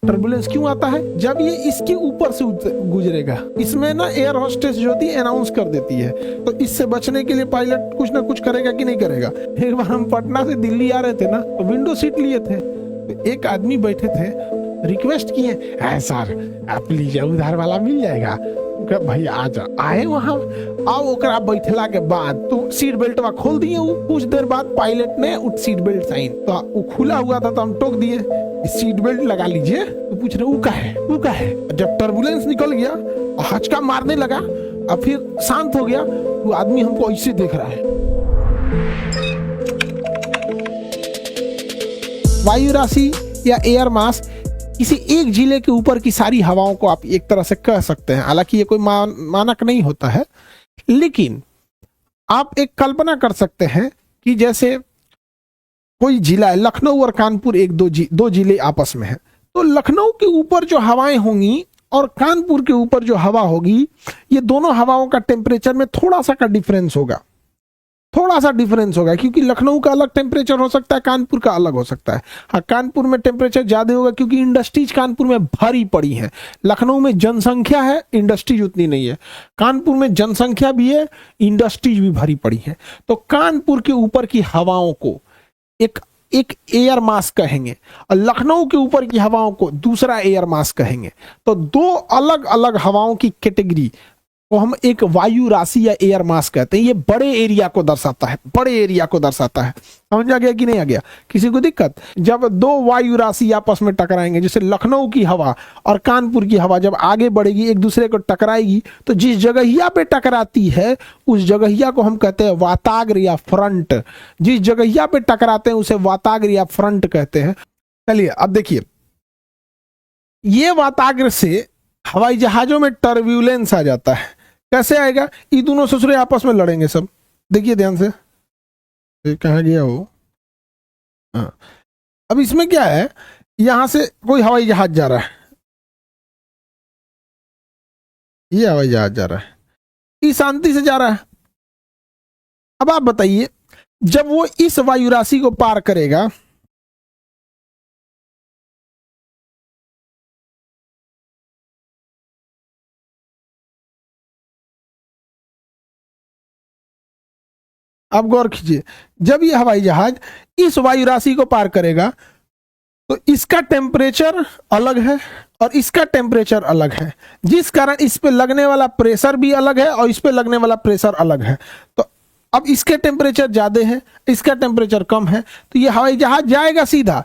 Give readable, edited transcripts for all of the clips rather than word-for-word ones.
Turbulence क्यों आता है? जब ये इसके ऊपर से गुजरेगा, इसमें ना एयर होस्टेस जो होती है अनाउंस कर देती है, तो इससे बचने के लिए पायलट कुछ ना कुछ करेगा कि नहीं करेगा। एक बार हम पटना से दिल्ली आ रहे थे ना, तो विंडो सीट लिए थे, तो एक आदमी बैठे थे, रिक्वेस्ट किए, सर आप प्लीज उधार वाला मिल जाएगा। भाई आ जा, आए वहां, आओ ओकरा बैठला के बाद तो सीट बेल्ट वा खोल दिए। कुछ देर बाद पायलट ने सीट बेल्ट साइन, तो वो खुला हुआ था तो हम टोक दिए सीट बेल्ट लगा लीजिए। तो पूछ रहे वो का है। जब टर्बुलेंस निकल गया, हचका मारने लगा, अब फिर शांत हो गया, वो आदमी हमको ऐसे देख रहा है। वायु राशि या एयर मास किसी एक जिले के ऊपर की सारी हवाओं को आप एक तरह से कह सकते हैं। हालांकि ये कोई मानक नहीं होता है, लेकिन आप एक कल्पना कर सकते हैं कि जैसे कोई जिला है, लखनऊ और कानपुर, एक दो जिले आपस में है, तो लखनऊ के ऊपर जो हवाएं होंगी और कानपुर के ऊपर जो हवा होगी, ये दोनों हवाओं का टेम्परेचर में थोड़ा सा का डिफरेंस होगा, थोड़ा सा डिफरेंस होगा, क्योंकि लखनऊ का अलग टेम्परेचर हो सकता है, कानपुर का अलग हो सकता है। हाँ, कानपुर में टेम्परेचर ज्यादा होगा क्योंकि इंडस्ट्रीज कानपुर में भरी पड़ी है। लखनऊ में जनसंख्या है, इंडस्ट्रीज उतनी नहीं है। कानपुर में जनसंख्या भी है, इंडस्ट्रीज भी भरी पड़ी है। तो कानपुर के ऊपर की हवाओं को एक एक एयर मास कहेंगे और लखनऊ के ऊपर की हवाओं को दूसरा एयर मास कहेंगे। तो दो अलग अलग हवाओं की कैटेगरी को हम एक वायु राशि या एयर मास कहते हैं। ये बड़े एरिया को दर्शाता है, बड़े एरिया को दर्शाता है। समझ आ गया कि नहीं आ गया? किसी को दिक्कत? जब दो वायु राशि आपस में टकराएंगे, जैसे लखनऊ की हवा और कानपुर की हवा जब आगे बढ़ेगी, एक दूसरे को टकराएगी, तो जिस जगहिया पे टकराती है उस जगहिया को हम कहते हैं वाताग्र या फ्रंट। जिस जगहिया पे टकराते हैं उसे वाताग्र या फ्रंट कहते हैं। चलिए अब देखिए, ये वाताग्र से हवाई जहाजों में टर्ब्यूलेंस आ जाता है। कैसे आएगा? ये दोनों ससुरे आपस में लड़ेंगे सब। देखिए ध्यान से, कहाँ गया वो? हाँ, अब इसमें क्या है, यहां से कोई हवाई जहाज जा रहा है, ये हवाई जहाज जा रहा है, ये शांति से जा रहा है। अब आप बताइए, जब वो इस वायु राशि को पार करेगा, आप गौर कीजिए, जब ये हवाई जहाज इस वायु राशि को पार करेगा तो इसका टेम्परेचर अलग है और इसका टेम्परेचर अलग है, जिस कारण इस पे लगने वाला प्रेशर भी अलग है और इस पे लगने वाला प्रेशर अलग है। तो अब इसके टेम्परेचर ज्यादा है, इसका टेम्परेचर कम है, तो ये हवाई जहाज जाएगा सीधा,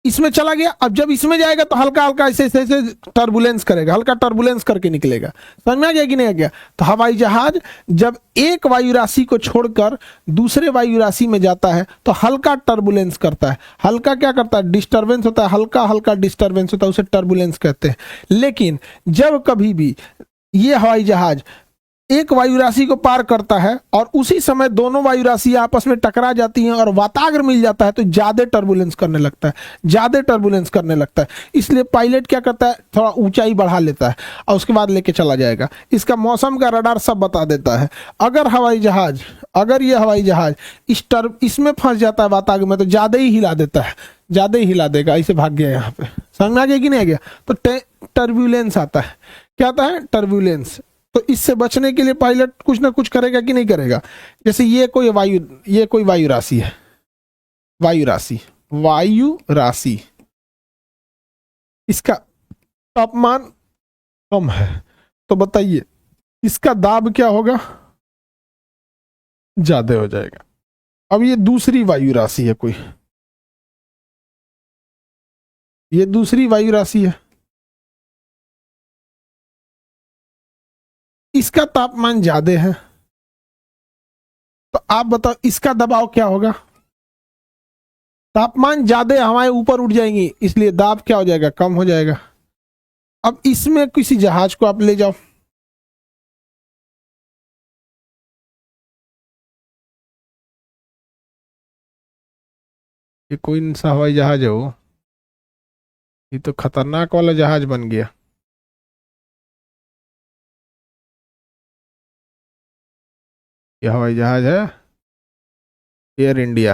इसमें चला गया। अब जब इसमें जाएगा तो हल्का हल्का ऐसे ऐसे टर्बुलेंस करेगा, हल्का टर्बुलेंस करके निकलेगा। समझ में आ गया कि नहीं आ गया? तो हवाई जहाज जब एक वायु राशि को छोड़कर दूसरे वायु राशि में जाता है तो हल्का टर्बुलेंस करता है। हल्का क्या करता है? डिस्टर्बेंस होता है, हल्का हल्का डिस्टर्बेंस होता है, उसे टर्बुलेंस कहते हैं। लेकिन जब कभी भी ये हवाई जहाज एक वायु राशि को पार करता है और उसी समय दोनों वायु राशि आपस में टकरा जाती हैं और वाताग्र मिल जाता है, तो ज्यादा टर्बुलेंस करने लगता है, ज्यादा टर्बुलेंस करने लगता है। इसलिए पायलट क्या करता है, थोड़ा ऊंचाई बढ़ा लेता है और उसके बाद लेके चला जाएगा। इसका मौसम का रडार सब बता देता है। अगर ये हवाई जहाज इसमें फंस जाता है वाताग्र में, तो ज्यादा ही हिला देता है, ज्यादा ही हिला देगा। ऐसे भाग गया यहाँ पे, समझ में आ गया कि नहीं आ गया? तो टर्बुलेंस आता है। क्या आता है? टर्बुलेंस। तो इससे बचने के लिए पायलट कुछ ना कुछ करेगा कि नहीं करेगा? जैसे ये कोई वायु राशि है, वायु राशि, इसका तापमान कम है, तो बताइए इसका दाब क्या होगा? ज्यादा हो जाएगा। अब ये दूसरी वायु राशि है, ये दूसरी वायु राशि है, इसका तापमान ज्यादा है, तो आप बताओ इसका दबाव क्या होगा? तापमान ज्यादा, हवाएं ऊपर उठ जाएंगी, इसलिए दाब क्या हो जाएगा? कम हो जाएगा। अब इसमें किसी जहाज को आप ले जाओ, ये कोई सा हवाई जहाज है वो, ये तो खतरनाक वाला जहाज बन गया। ये हवाई जहाज है एयर इंडिया।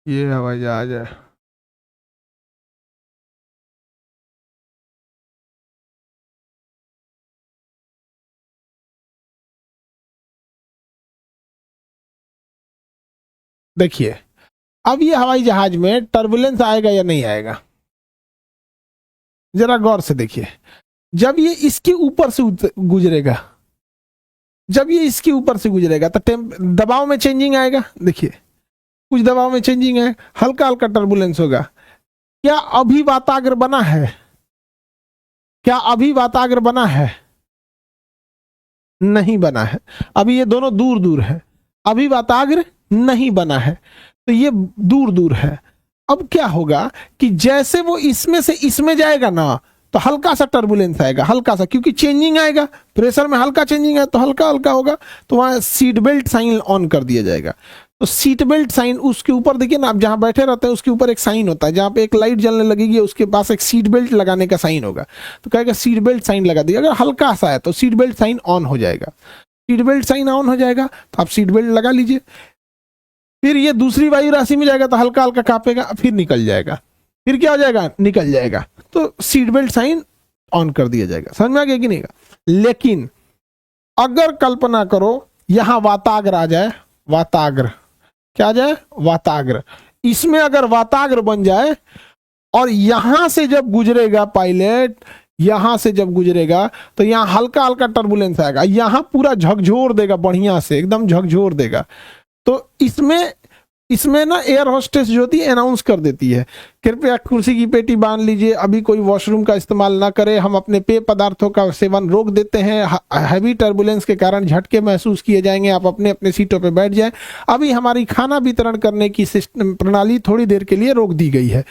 ये हवाई जहाज है। देखिए, अब ये हवाई जहाज में टर्बुलेंस आएगा या नहीं आएगा, जरा गौर से देखिए। जब ये इसके ऊपर से गुजरेगा, जब ये इसके ऊपर से गुजरेगा तो दबाव में चेंजिंग आएगा। देखिए, कुछ दबाव में चेंजिंग है, हल्का हल्का टर्बुलेंस होगा। क्या अभी वाताग्र बना है? क्या अभी वाताग्र बना है? नहीं बना है। अभी ये दोनों दूर दूर है, अभी वाताग्र नहीं बना है, तो ये दूर दूर है। अब क्या होगा कि जैसे वो इसमें से इसमें जाएगा ना, तो हल्का सा टर्बुलेंस आएगा, हल्का सा, क्योंकि चेंजिंग आएगा प्रेशर में, हल्का चेंजिंग है तो हल्का हल्का होगा, तो वहां सीट बेल्ट साइन ऑन कर दिया जाएगा। तो सीट बेल्ट साइन, उसके ऊपर देखिए ना, आप जहां बैठे रहते हैं उसके ऊपर एक साइन होता है, जहां पे एक लाइट जलने लगेगी उसके पास एक सीट बेल्ट लगाने का साइन होगा, तो कहेगा सीट बेल्ट साइन लगा दिया। अगर हल्का सा है तो सीट बेल्ट साइन ऑन हो जाएगा। सीट बेल्ट साइन ऑन हो जाएगा तो आप सीट बेल्ट लगा लीजिए। फिर ये दूसरी वायु राशि में जाएगा तो हल्का हल्का कांपेगा, फिर निकल जाएगा, फिर क्या हो जाएगा, निकल जाएगा, तो सीट बेल्ट साइन ऑन कर दिया जाएगा। समझ में आ गया कि नहीं? लेकिन अगर कल्पना करो यहां वाताग्र आ जाए, वाताग्र क्या आ जाए, वाताग्र, इसमें अगर वाताग्र बन जाए और यहां से जब गुजरेगा पायलट, यहां से जब गुजरेगा तो यहां हल्का हल्का टर्बुलेंस आएगा, यहां पूरा झकझोर देगा, बढ़िया से एकदम झकझोर देगा। तो इसमें इसमें ना एयर होस्टेस जो होती है अनाउंस कर देती है, कृपया कुर्सी की पेटी बांध लीजिए, अभी कोई वॉशरूम का इस्तेमाल ना करे, हम अपने पेय पदार्थों का सेवन रोक देते हैं, हैवी टर्बुलेंस के कारण झटके महसूस किए जाएंगे, आप अपने अपने सीटों पे बैठ जाएं, अभी हमारी खाना वितरण करने की सिस्टम प्रणाली थोड़ी देर के लिए रोक दी गई है।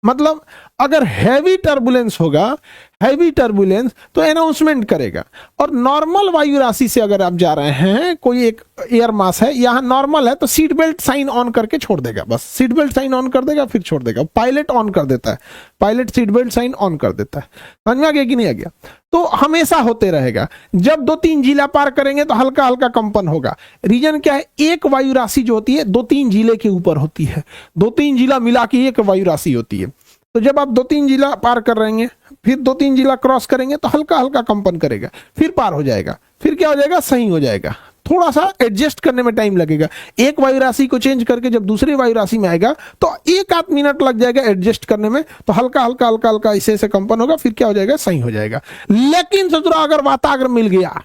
मतलब अगर हैवी टर्बुलेंस होगा, हैवी टर्बुलेंस, तो अनाउंसमेंट करेगा। और नॉर्मल वायु राशि से अगर आप जा रहे हैं, कोई एक एयर मास है यहाँ नॉर्मल है, तो सीट बेल्ट साइन ऑन करके छोड़ देगा, बस सीट बेल्ट साइन ऑन कर देगा फिर छोड़ देगा। पायलट ऑन कर देता है, pilot seat belt sign on कर देता है। समझ में आ गया कि नहीं आ गया? तो हमेशा होते रहेगा। जब 2-3 जिला पार करेंगे तो हल्का हल्का कंपन होगा। रीजन क्या है, एक वायु राशि जो होती है 2-3 जिले के ऊपर होती है, 2-3 जिला मिला के एक वायु राशि होती है। तो जब आप 2-3 जिला पार कर रहेंगे, फिर 2-3 जिला क्रॉस करेंगे तो हल्का हल्का कंपन करेगा, फिर पार हो जाएगा, फिर क्या हो जाएगा, सही हो जाएगा। थोड़ा सा एडजस्ट करने में टाइम लगेगा। एक वायु राशि को चेंज करके जब दूसरी वायु राशि में आएगा तो 1-8 मिनट लग जाएगा एडजस्ट करने में, तो हल्का हल्का हल्का हल्का ऐसे कंपन होगा, फिर क्या हो जाएगा, सही हो जाएगा। लेकिन सोच रहा अगर वाताग्र मिल गया,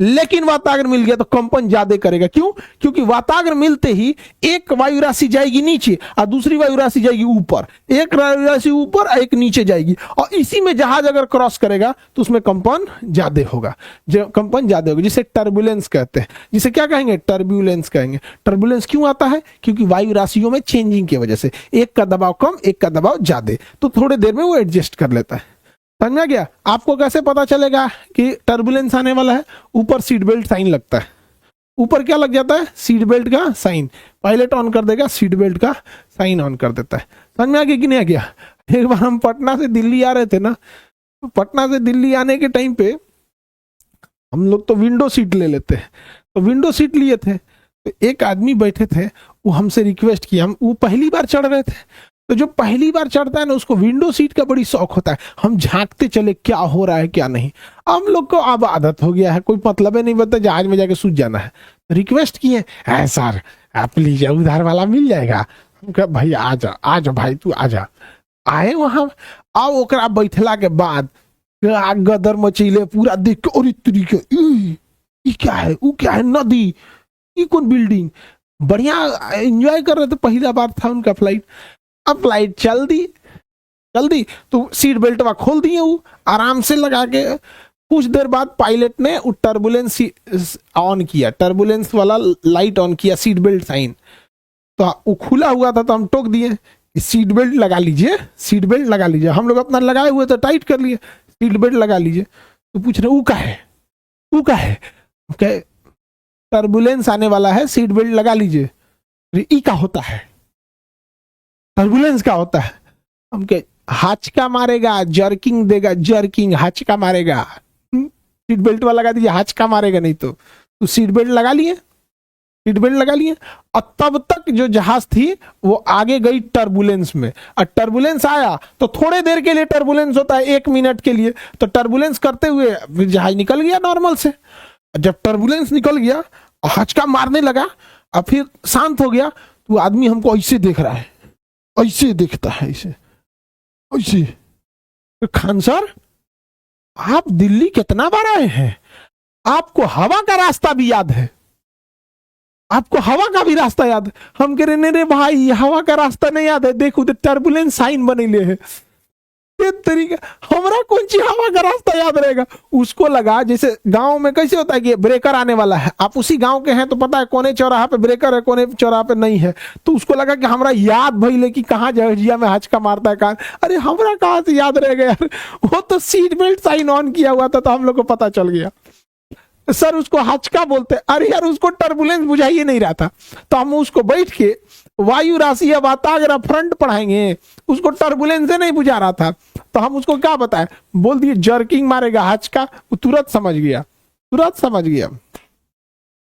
लेकिन वाताग्र मिल गया तो कंपन ज्यादा करेगा। क्यों? क्योंकि वाताग्र मिलते ही एक वायु राशि जाएगी नीचे और दूसरी वायु राशि जाएगी ऊपर, एक वायु राशि ऊपर और एक नीचे जाएगी, और इसी में जहाज अगर क्रॉस करेगा तो उसमें कंपन ज्यादा होगा, जो कंपन ज्यादा होगा, जिसे टर्बुलेंस कहते हैं। जिसे क्या कहेंगे, टर्बुलेंस कहेंगे। टर्बुलेंस क्यों आता है? क्योंकि वायु राशियों में चेंजिंग की वजह से, एक का दबाव कम एक का दबाव ज्यादा, तो थोड़ी देर में वो एडजस्ट कर लेता है। समझ में गया? आपको कैसे पता चलेगा कि टर्बुलेंस आने वाला है? ऊपर सीट बेल्ट साइन लगता है, ऊपर क्या लग जाता है, सीट बेल्ट का साइन, पायलट ऑन कर देगा, सीट बेल्ट का साइन ऑन कर देता है। समझ में आ गया कि नहीं आ गया? एक बार हम पटना से दिल्ली आ रहे थे ना, तो पटना से दिल्ली आने के टाइम पे हम लोग तो विंडो सीट ले लेते हैं, तो विंडो सीट लिए थे, तो एक आदमी बैठे थे, वो हमसे रिक्वेस्ट किया, हम वो पहली बार चढ़ रहे थे, तो जो पहली बार चढ़ता है ना उसको विंडो सीट का बड़ी शौक होता है, हम झांकते चले क्या हो रहा है क्या नहीं। हम लोग को अब आदत हो गया है, कोई मतलब ही नहीं बनता, जहाज में जाके सूझ जाना है। रिक्वेस्ट किए, है सर आप लीजिए, उधार वाला मिल जाएगा। हम कहा भाई आ जा भाई तू आ जा। आए वहां, आओ ओकरा बैठला के बाद गदर मचीले पूरा देख के, और तरीके ये क्या है, वो क्या है, नदी, ये कौन बिल्डिंग, बढ़िया एंजॉय कर रहे थे, पहला बार था उनका फ्लाइट। अब फ्लाइट चल दी तो सीट बेल्ट वा खोल दिए, वो आराम से लगा के। कुछ देर बाद पायलट ने टर्बुलेंस ऑन किया, टर्बुलेंस वाला लाइट ऑन किया, सीट बेल्ट साइन, तो वो खुला हुआ था, तो हम टोक दिए सीट बेल्ट लगा लीजिए, सीट बेल्ट लगा लीजिए। हम लोग अपना लगाए हुए तो टाइट कर लिए, सीट बेल्ट लगा लीजिए। तो पूछ रहे वो का है, टर्बुलेंस आने वाला है, सीट बेल्ट लगा लीजिए। ई का होता है, टर्बुलेंस का होता है। हम कहे हाचका मारेगा, जर्किंग देगा, जर्किंग हाचका मारेगा, सीट बेल्ट वाला लगा दीजिए, हाचका मारेगा नहीं तो सीट बेल्ट लगा लिए, सीट बेल्ट लगा लिए, और तब तक जो जहाज थी वो आगे गई टर्बुलेंस में, और टर्बुलेंस आया तो थोड़े देर के लिए टर्बुलेंस होता है, 1 मिनट के लिए, तो टर्बुलेंस करते हुए फिर जहाज निकल गया नॉर्मल से। जब टर्बुलेंस निकल गया, हचका मारने लगा और फिर शांत हो गया, तो आदमी हमको ऐसे देख रहा है, ऐसे देखता है, ऐसे ऐसे। तो खान सर, आप दिल्ली कितना बार आए हैं, आपको हवा का रास्ता भी याद है, आपको हवा का भी रास्ता याद है? हम कह रहे नहीं रे भाई, हवा का रास्ता नहीं याद है, देखो तो टर्बुलेंस साइन बनेले है। ये तरीका, हमरा कौन सी हवा का रास्ता याद रहेगा? उसको लगा जैसे गांव में कैसे होता है कि ब्रेकर आने वाला है, आप उसी गांव के हैं तो पता है कोने चौराहा पे ब्रेकर है, कोने चौराहा पे नहीं है, तो उसको लगा कि हमरा याद भइले कि कहाँ जहजिया में हचका मारता है कहाँ। अरे हमरा कहाँ से याद रहेगा यार, वो तो सीट बेल्ट साइन ऑन किया हुआ था, तो हम लोग को पता चल गया। सर उसको हचका बोलते। अरे यार उसको टर्बुलेंस बुझाइए नहीं रहा था, तो हम उसको बैठ के वायु राशि अब आता अगर आप फ्रंट पढ़ाएंगे, उसको टर्बुलेंस से नहीं बुझा रहा था, तो हम उसको क्या बताएं, बोल दिए जर्किंग मारेगा हचका, वो तुरंत समझ गया, तुरंत समझ गया।